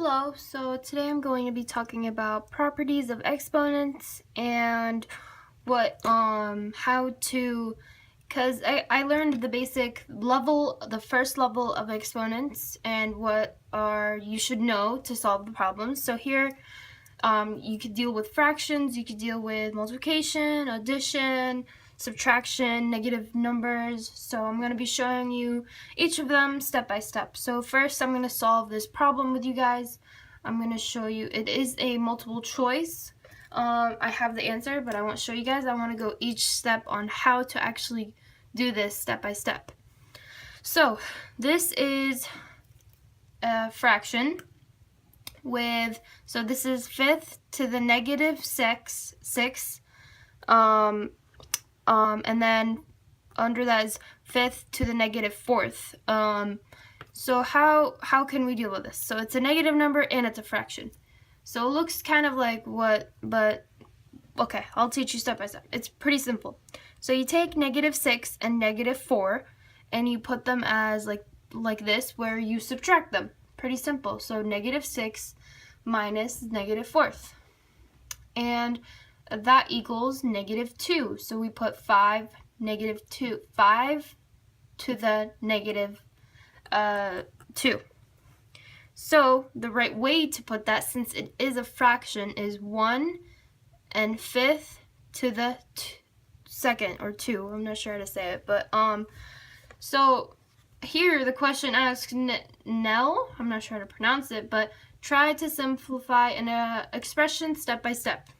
Hello, so today I'm going to be talking about properties of exponents and how to, because I learned the basic level, the first level of exponents and what you should know to solve the problems. So here you could deal with fractions, you could deal with multiplication, addition, subtraction, negative numbers. So I'm going to be showing you each of them step by step. So first I'm going to solve this problem with you guys. I'm going to show you, it is a multiple choice. I have the answer, but I won't show you guys. I want to go each step on how to actually do this step by step. So this is a fraction so this is fifth to the negative 6, and then under that is fifth to the negative fourth. So how can we deal with this? So it's a negative number and it's a fraction. So it looks kind of like but okay, I'll teach you step by step. It's pretty simple. So you take negative 6 and negative 4 and you put them as like this, where you subtract them. Pretty simple. So negative 6 minus negative fourth. And that equals negative 2. So we put 5 to the negative 2. So the right way to put that, since it is a fraction, is 1 and fifth to the second, or 2. I'm not sure how to say it, but so here the question asks Nell, I'm not sure how to pronounce it, but try to simplify an expression step by step.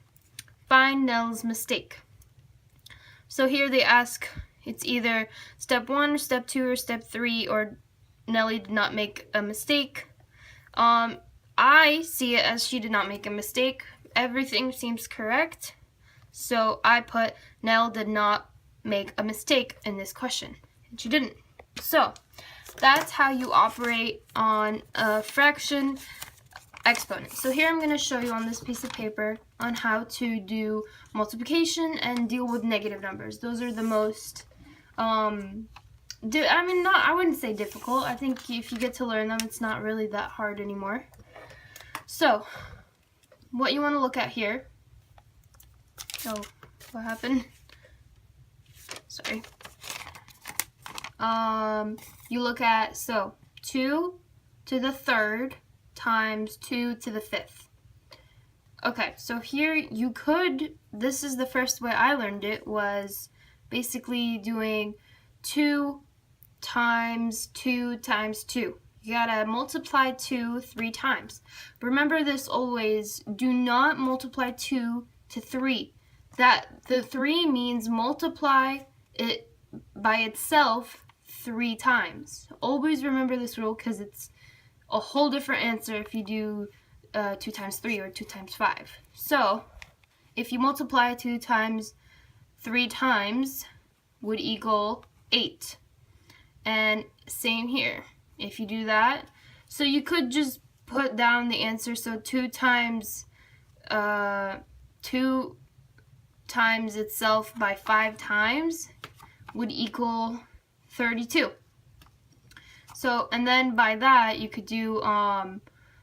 Find Nell's mistake. So here they ask, it's either step 1 or step 2 or step 3, or Nellie did not make a mistake. I see it as she did not make a mistake. Everything seems correct. So I put Nell did not make a mistake in this question, and she didn't. So that's how you operate on a fraction exponent. So here I'm going to show you on this piece of paper on how to do multiplication and deal with negative numbers. Those are the most, I wouldn't say difficult. I think if you get to learn them, it's not really that hard anymore. So what you want to look at here, oh, what happened? Sorry. You look at, 2 to the third times 2 to the fifth. Okay, so here you could, this is the first way I learned it, was basically doing 2 times 2 times 2. You gotta multiply 2 3 times. But remember this always, do not multiply 2 to 3. That the 3 means multiply it by itself 3 times. Always remember this rule, because it's a whole different answer if you do 2 times 3 or 2 times 5. So if you multiply 2 times 3 times would equal 8. And same here. If you do that, so you could just put down the answer. So 2 times itself by 5 times would equal 32. So, and then by that you could do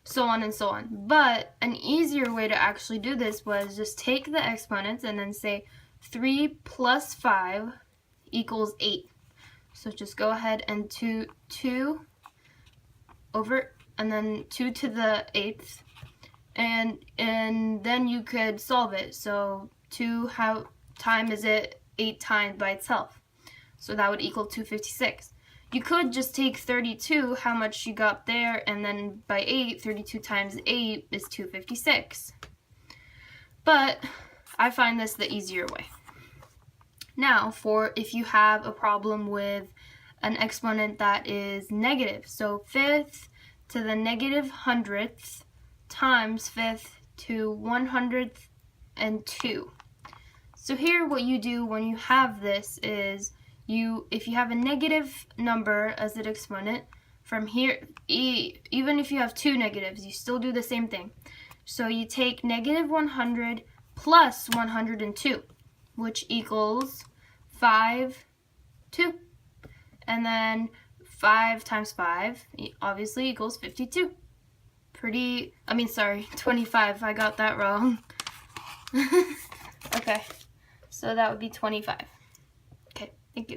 so on and so on. But an easier way to actually do this was just take the exponents and then say 3 plus 5 equals 8. So just go ahead and 2 over, and then 2 to the 8th, and then you could solve it. So 2, how time is it 8 times by itself? So that would equal 256. You could just take 32, how much you got there, and then by 8, 32 times 8 is 256. But I find this the easier way. Now, for if you have a problem with an exponent that is negative, so fifth to the negative hundredth times fifth to 102. So here what you do when you have this is, if you have a negative number as an exponent, from here, even if you have 2 negatives, you still do the same thing. So you take negative 100 plus 102, which equals 5, 2. And then 5 times 5 obviously equals 52. sorry, 25. I got that wrong. Okay, so that would be 25. Okay, thank you.